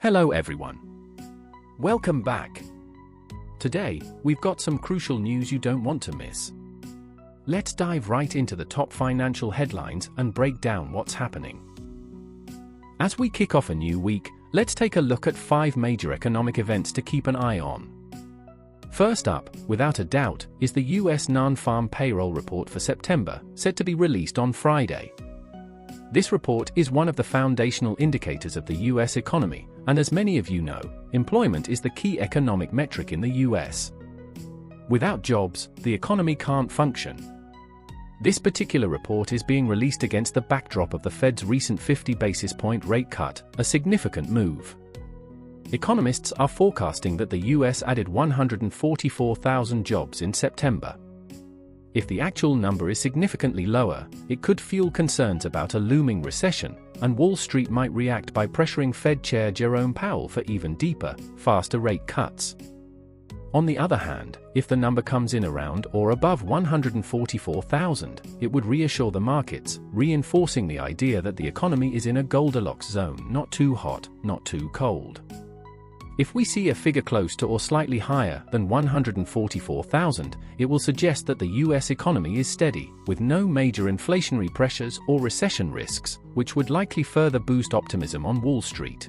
Hello everyone. Welcome back. Today, we've got some crucial news you don't want to miss. Let's dive right into the top financial headlines and break down what's happening. As we kick off a new week, let's take a look at 5 major economic events to keep an eye on. First up, without a doubt, is the US non-farm payroll report for September, set to be released on Friday. This report is one of the foundational indicators of the US economy, and as many of you know, employment is the key economic metric in the US. Without jobs, the economy can't function. This particular report is being released against the backdrop of the Fed's recent 50 basis point rate cut, a significant move. Economists are forecasting that the US added 144,000 jobs in September. If the actual number is significantly lower, it could fuel concerns about a looming recession, and Wall Street might react by pressuring Fed Chair Jerome Powell for even deeper, faster rate cuts. On the other hand, if the number comes in around or above 144,000, it would reassure the markets, reinforcing the idea that the economy is in a Goldilocks zone, not too hot, not too cold. If we see a figure close to or slightly higher than 144,000, it will suggest that the US economy is steady, with no major inflationary pressures or recession risks, which would likely further boost optimism on Wall Street.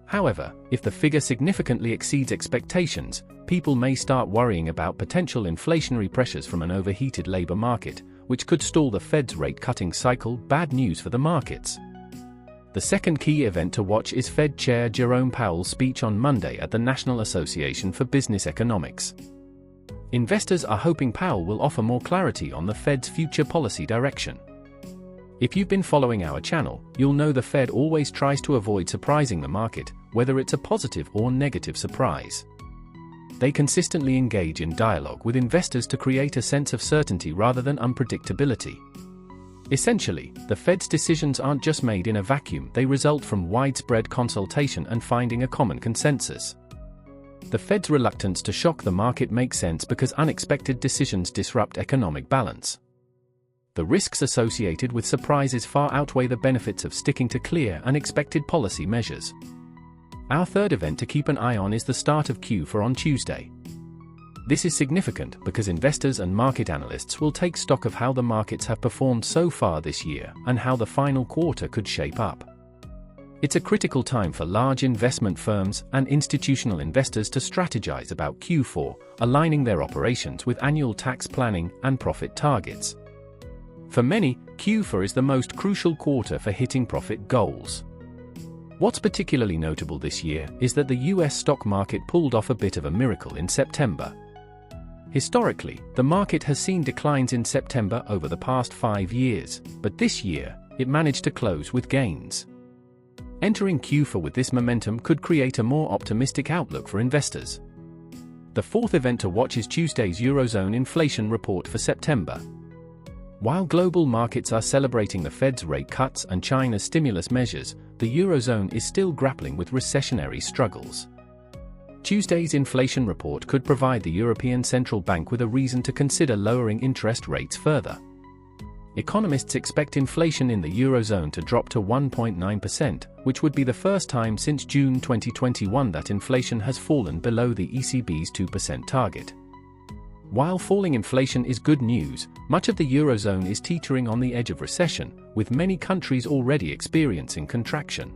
However, if the figure significantly exceeds expectations, people may start worrying about potential inflationary pressures from an overheated labor market, which could stall the Fed's rate-cutting cycle. Bad news for the markets. The second key event to watch is Fed Chair Jerome Powell's speech on Monday at the National Association for Business Economics. Investors are hoping Powell will offer more clarity on the Fed's future policy direction. If you've been following our channel, you'll know the Fed always tries to avoid surprising the market, whether it's a positive or negative surprise. They consistently engage in dialogue with investors to create a sense of certainty rather than unpredictability. Essentially, the Fed's decisions aren't just made in a vacuum, they result from widespread consultation and finding a common consensus. The Fed's reluctance to shock the market makes sense because unexpected decisions disrupt economic balance. The risks associated with surprises far outweigh the benefits of sticking to clear and expected policy measures. Our third event to keep an eye on is the start of Q4 on Tuesday. This is significant because investors and market analysts will take stock of how the markets have performed so far this year and how the final quarter could shape up. It's a critical time for large investment firms and institutional investors to strategize about Q4, aligning their operations with annual tax planning and profit targets. For many, Q4 is the most crucial quarter for hitting profit goals. What's particularly notable this year is that the US stock market pulled off a bit of a miracle in September. Historically, the market has seen declines in September over the past 5 years, but this year, it managed to close with gains. Entering Q4 with this momentum could create a more optimistic outlook for investors. The fourth event to watch is Tuesday's Eurozone inflation report for September. While global markets are celebrating the Fed's rate cuts and China's stimulus measures, the Eurozone is still grappling with recessionary struggles. Tuesday's inflation report could provide the European Central Bank with a reason to consider lowering interest rates further. Economists expect inflation in the Eurozone to drop to 1.9%, which would be the first time since June 2021 that inflation has fallen below the ECB's 2% target. While falling inflation is good news, much of the Eurozone is teetering on the edge of recession, with many countries already experiencing contraction.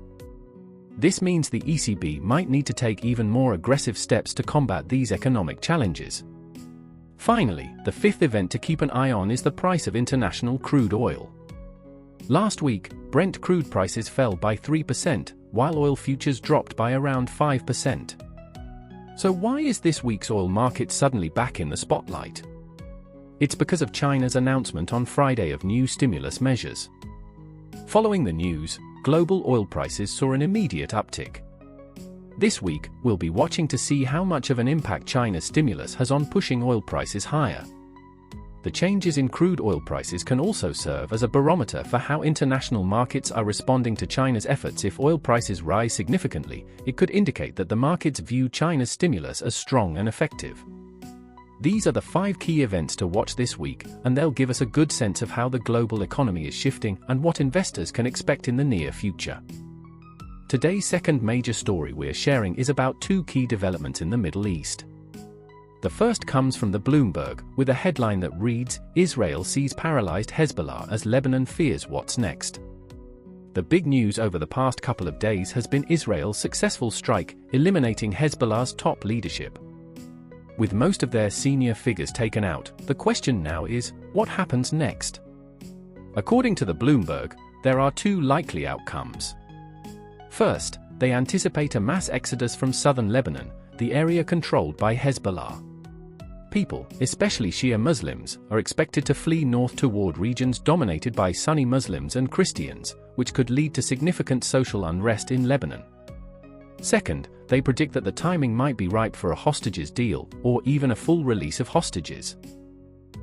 This means the ECB might need to take even more aggressive steps to combat these economic challenges. Finally, the fifth event to keep an eye on is the price of international crude oil. Last week, Brent crude prices fell by 3%, while oil futures dropped by around 5%. So why is this week's oil market suddenly back in the spotlight? It's because of China's announcement on Friday of new stimulus measures. Following the news, global oil prices saw an immediate uptick. This week, we'll be watching to see how much of an impact China's stimulus has on pushing oil prices higher. The changes in crude oil prices can also serve as a barometer for how international markets are responding to China's efforts. If oil prices rise significantly, it could indicate that the markets view China's stimulus as strong and effective. These are the 5 key events to watch this week, and they'll give us a good sense of how the global economy is shifting and what investors can expect in the near future. Today's second major story we're sharing is about two key developments in the Middle East. The first comes from the Bloomberg, with a headline that reads, "Israel sees paralyzed Hezbollah as Lebanon fears what's next." The big news over the past couple of days has been Israel's successful strike, eliminating Hezbollah's top leadership. With most of their senior figures taken out, the question now is, what happens next? According to the Bloomberg, there are two likely outcomes. First, they anticipate a mass exodus from southern Lebanon, the area controlled by Hezbollah. People, especially Shia Muslims, are expected to flee north toward regions dominated by Sunni Muslims and Christians, which could lead to significant social unrest in Lebanon. Second, they predict that the timing might be ripe for a hostages deal, or even a full release of hostages.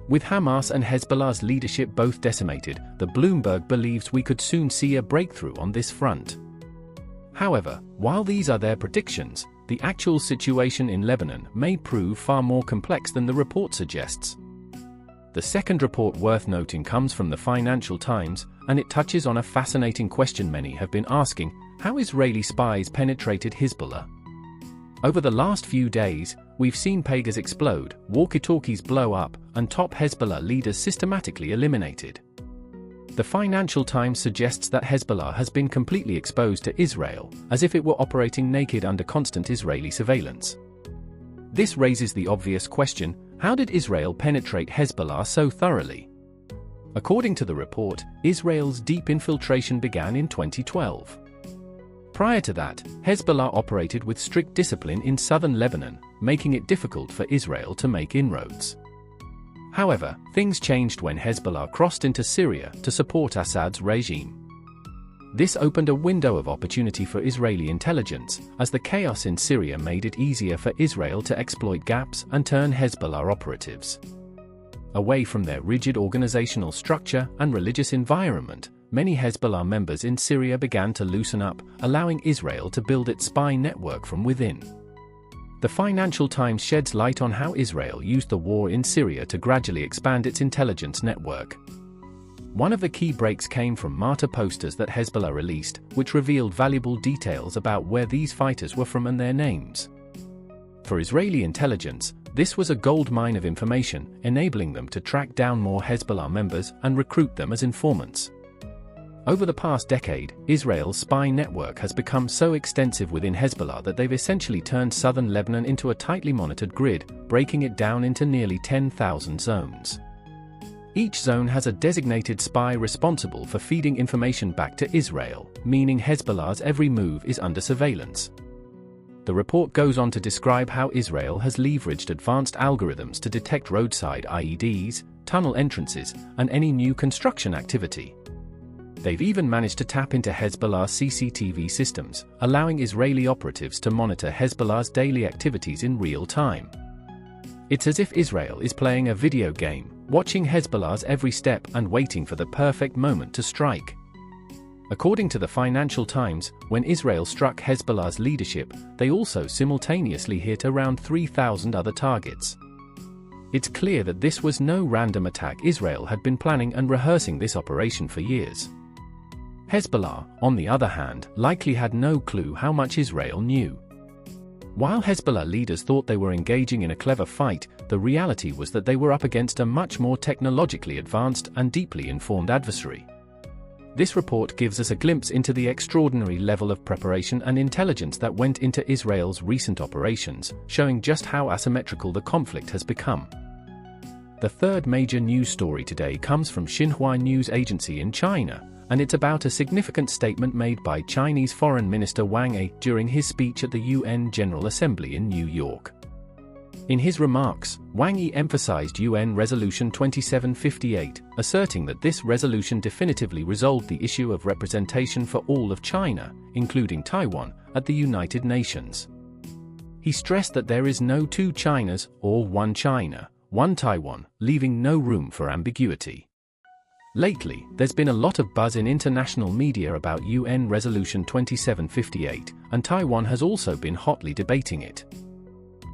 With Hamas and Hezbollah's leadership both decimated, the Bloomberg believes we could soon see a breakthrough on this front. However, while these are their predictions, the actual situation in Lebanon may prove far more complex than the report suggests. The second report worth noting comes from the Financial Times, and it touches on a fascinating question many have been asking: how Israeli spies penetrated Hezbollah. Over the last few days, we've seen pagers explode, walkie-talkies blow up, and top Hezbollah leaders systematically eliminated. The Financial Times suggests that Hezbollah has been completely exposed to Israel, as if it were operating naked under constant Israeli surveillance. This raises the obvious question: how did Israel penetrate Hezbollah so thoroughly? According to the report, Israel's deep infiltration began in 2012. Prior to that, Hezbollah operated with strict discipline in southern Lebanon, making it difficult for Israel to make inroads. However, things changed when Hezbollah crossed into Syria to support Assad's regime. This opened a window of opportunity for Israeli intelligence, as the chaos in Syria made it easier for Israel to exploit gaps and turn Hezbollah operatives away from their rigid organizational structure and religious environment. Many Hezbollah members in Syria began to loosen up, allowing Israel to build its spy network from within. The Financial Times sheds light on how Israel used the war in Syria to gradually expand its intelligence network. One of the key breaks came from martyr posters that Hezbollah released, which revealed valuable details about where these fighters were from and their names. For Israeli intelligence, this was a goldmine of information, enabling them to track down more Hezbollah members and recruit them as informants. Over the past decade, Israel's spy network has become so extensive within Hezbollah that they've essentially turned southern Lebanon into a tightly monitored grid, breaking it down into nearly 10,000 zones. Each zone has a designated spy responsible for feeding information back to Israel, meaning Hezbollah's every move is under surveillance. The report goes on to describe how Israel has leveraged advanced algorithms to detect roadside IEDs, tunnel entrances, and any new construction activity. They've even managed to tap into Hezbollah's CCTV systems, allowing Israeli operatives to monitor Hezbollah's daily activities in real time. It's as if Israel is playing a video game, watching Hezbollah's every step and waiting for the perfect moment to strike. According to the Financial Times, when Israel struck Hezbollah's leadership, they also simultaneously hit around 3,000 other targets. It's clear that this was no random attack. Israel had been planning and rehearsing this operation for years. Hezbollah, on the other hand, likely had no clue how much Israel knew. While Hezbollah leaders thought they were engaging in a clever fight, the reality was that they were up against a much more technologically advanced and deeply informed adversary. This report gives us a glimpse into the extraordinary level of preparation and intelligence that went into Israel's recent operations, showing just how asymmetrical the conflict has become. The third major news story today comes from Xinhua News Agency in China, and it's about a significant statement made by Chinese Foreign Minister Wang Yi during his speech at the UN General Assembly in New York. In his remarks, Wang Yi emphasized UN Resolution 2758, asserting that this resolution definitively resolved the issue of representation for all of China, including Taiwan, at the United Nations. He stressed that there is no two Chinas, or one China, one Taiwan, leaving no room for ambiguity. Lately, there's been a lot of buzz in international media about UN Resolution 2758, and Taiwan has also been hotly debating it.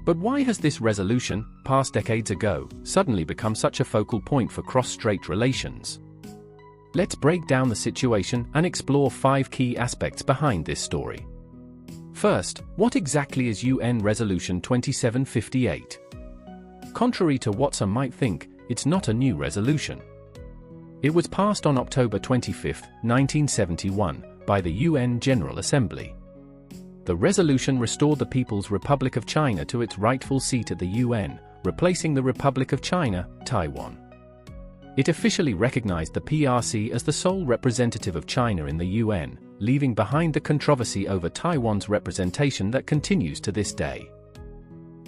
But why has this resolution, passed decades ago, suddenly become such a focal point for cross-strait relations? Let's break down the situation and explore 5 key aspects behind this story. First, what exactly is UN Resolution 2758? Contrary to what some might think, it's not a new resolution. It was passed on October 25, 1971, by the UN General Assembly. The resolution restored the People's Republic of China to its rightful seat at the UN, replacing the Republic of China, Taiwan. It officially recognized the PRC as the sole representative of China in the UN, leaving behind the controversy over Taiwan's representation that continues to this day.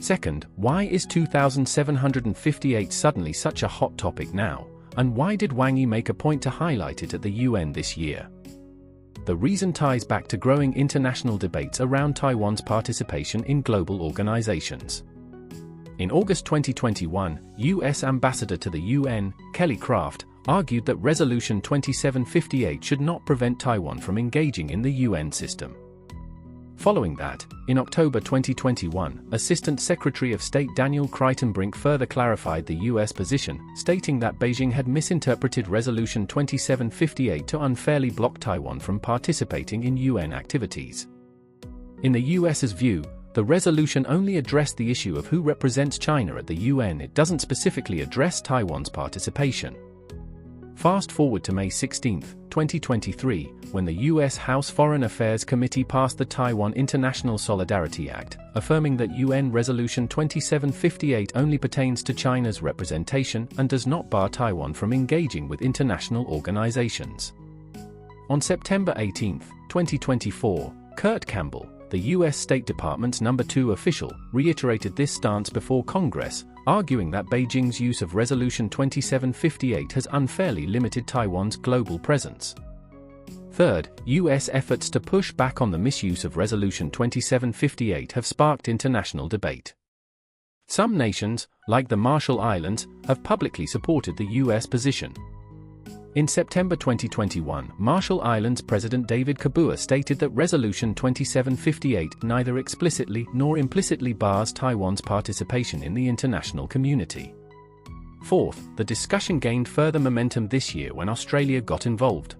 Second, why is 2758 suddenly such a hot topic now, and why did Wang Yi make a point to highlight it at the UN this year? The reason ties back to growing international debates around Taiwan's participation in global organizations. In August 2021, U.S. Ambassador to the UN, Kelly Craft, argued that Resolution 2758 should not prevent Taiwan from engaging in the UN system. Following that, in October 2021, Assistant Secretary of State Daniel Creighton-Brink further clarified the U.S. position, stating that Beijing had misinterpreted Resolution 2758 to unfairly block Taiwan from participating in UN activities. In the U.S.'s view, the resolution only addressed the issue of who represents China at the UN. It doesn't specifically address Taiwan's participation. Fast forward to May 16, 2023, when the U.S. House Foreign Affairs Committee passed the Taiwan International Solidarity Act, affirming that UN Resolution 2758 only pertains to China's representation and does not bar Taiwan from engaging with international organizations. On September 18, 2024, Kurt Campbell, the U.S. State Department's No. 2 official, reiterated this stance before Congress, arguing that Beijing's use of Resolution 2758 has unfairly limited Taiwan's global presence. Third, U.S. efforts to push back on the misuse of Resolution 2758 have sparked international debate. Some nations, like the Marshall Islands, have publicly supported the U.S. position. In September 2021, Marshall Islands President David Kabua stated that Resolution 2758 neither explicitly nor implicitly bars Taiwan's participation in the international community. Fourth, the discussion gained further momentum this year when Australia got involved.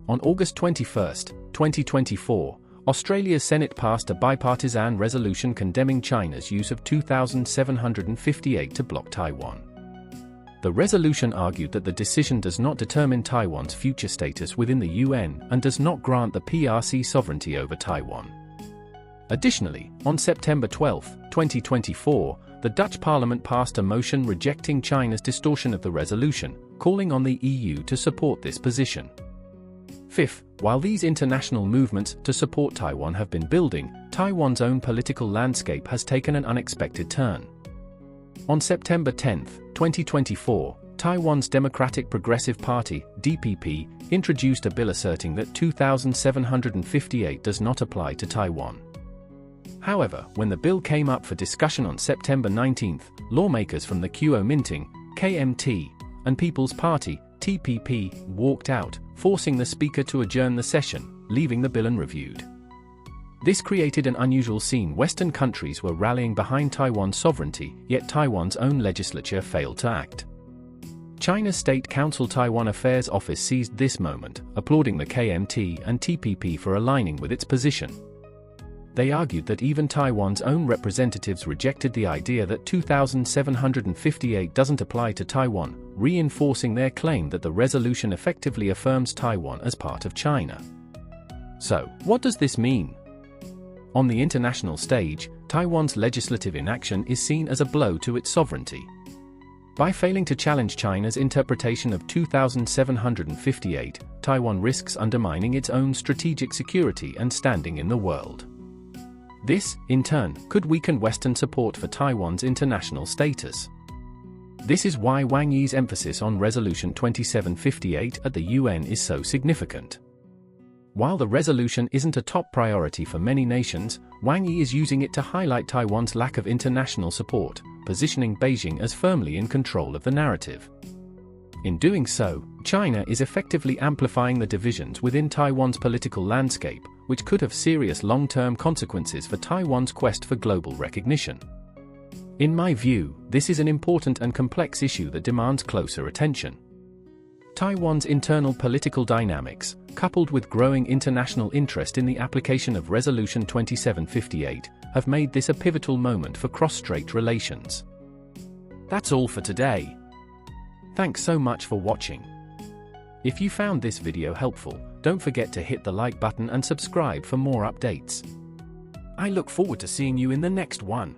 On August 21, 2024, Australia's Senate passed a bipartisan resolution condemning China's use of 2758 to block Taiwan. The resolution argued that the decision does not determine Taiwan's future status within the UN and does not grant the PRC sovereignty over Taiwan. Additionally, on September 12, 2024, the Dutch Parliament passed a motion rejecting China's distortion of the resolution, calling on the EU to support this position. Fifth, while these international movements to support Taiwan have been building, Taiwan's own political landscape has taken an unexpected turn. On September 10, 2024, Taiwan's Democratic Progressive Party, DPP, introduced a bill asserting that 2758 does not apply to Taiwan. However, when the bill came up for discussion on September 19, lawmakers from the Kuomintang, KMT, and People's Party, TPP, walked out, forcing the speaker to adjourn the session, leaving the bill unreviewed. This created an unusual scene. Western countries were rallying behind Taiwan's sovereignty, yet Taiwan's own legislature failed to act. China's State Council Taiwan Affairs Office seized this moment, applauding the KMT and TPP for aligning with its position. They argued that even Taiwan's own representatives rejected the idea that 2758 doesn't apply to Taiwan, reinforcing their claim that the resolution effectively affirms Taiwan as part of China. So, what does this mean? On the international stage, Taiwan's legislative inaction is seen as a blow to its sovereignty. By failing to challenge China's interpretation of 2758, Taiwan risks undermining its own strategic security and standing in the world. This, in turn, could weaken Western support for Taiwan's international status. This is why Wang Yi's emphasis on Resolution 2758 at the UN is so significant. While the resolution isn't a top priority for many nations, Wang Yi is using it to highlight Taiwan's lack of international support, positioning Beijing as firmly in control of the narrative. In doing so, China is effectively amplifying the divisions within Taiwan's political landscape, which could have serious long-term consequences for Taiwan's quest for global recognition. In my view, this is an important and complex issue that demands closer attention. Taiwan's internal political dynamics, coupled with growing international interest in the application of Resolution 2758, have made this a pivotal moment for cross-strait relations. That's all for today. Thanks so much for watching. If you found this video helpful, don't forget to hit the like button and subscribe for more updates. I look forward to seeing you in the next one.